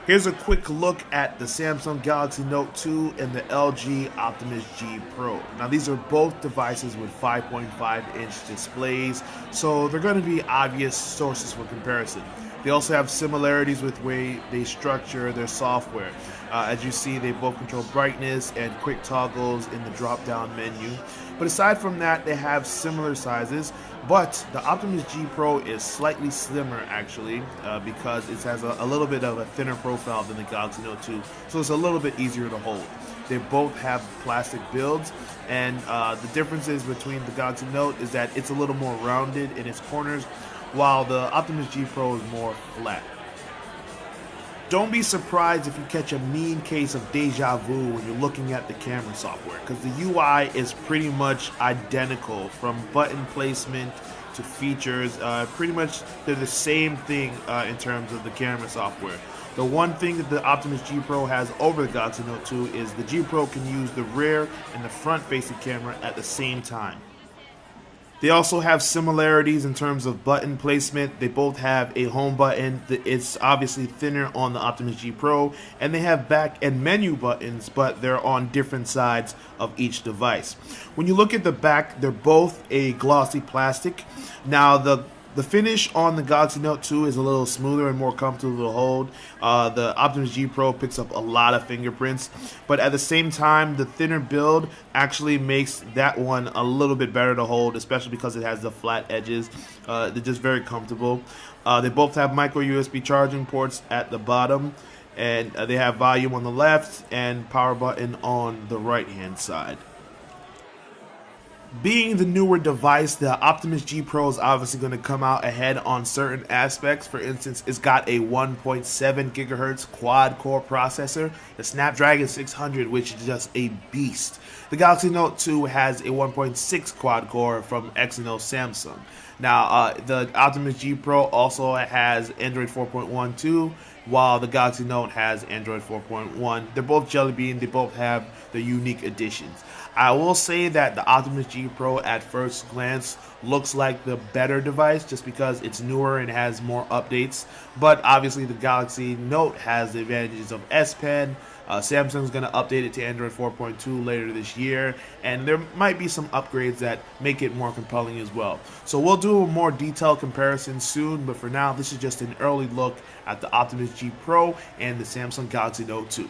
Here's a quick look at the Samsung Galaxy Note 2 and the LG Optimus G Pro. Now these are both devices with 5.5-inch displays, so they're going to be obvious sources for comparison. They also have similarities with the way they structure their software. As you see, they both control brightness and quick toggles in the drop-down menu. But aside from that, they have similar sizes, but the Optimus G Pro is slightly slimmer actually, because it has a little bit of a thinner profile than the Galaxy Note 2, so it's a little bit easier to hold. They both have plastic builds, and the differences between the Galaxy Note is that it's a little more rounded in its corners, while the Optimus G Pro is more flat. Don't be surprised if you catch a mean case of deja vu when you're looking at the camera software, because the UI is pretty much identical from button placement to features. Pretty much they're the same thing in terms of the camera software. The one thing that the Optimus G Pro has over the Galaxy Note 2 is the G Pro can use the rear and the front facing camera at the same time. They also have similarities in terms of button placement. They both have a home button. It's obviously thinner on the Optimus G Pro, and they have back and menu buttons, but they're on different sides of each device. When you look at the back, they're both a glossy plastic. Now the finish on the Galaxy Note 2 is a little smoother and more comfortable to hold. The Optimus G Pro picks up a lot of fingerprints, but at the same time, the thinner build actually makes that one a little bit better to hold, especially because it has the flat edges. They're just very comfortable. They both have micro USB charging ports at the bottom, and they have volume on the left and power button on the right hand side. Being the newer device, the Optimus G Pro is obviously going to come out ahead on certain aspects. For instance, it's got a 1.7 gigahertz quad-core processor, the Snapdragon 600, which is just a beast. The Galaxy Note 2 has a 1.6 quad-core from Exynos Samsung. Now, the Optimus G Pro also has Android 4.12, while the Galaxy Note has Android 4.1. They're both Jelly Bean. They both have the unique additions. I will say that the Optimus G Pro at first glance looks like the better device just because it's newer and has more updates, but obviously the Galaxy Note has the advantages of S Pen. Samsung's going to update it to Android 4.2 later this year, and there might be some upgrades that make it more compelling as well. So we'll do a more detailed comparison soon, but for now this is just an early look at the Optimus G Pro and the Samsung Galaxy Note 2.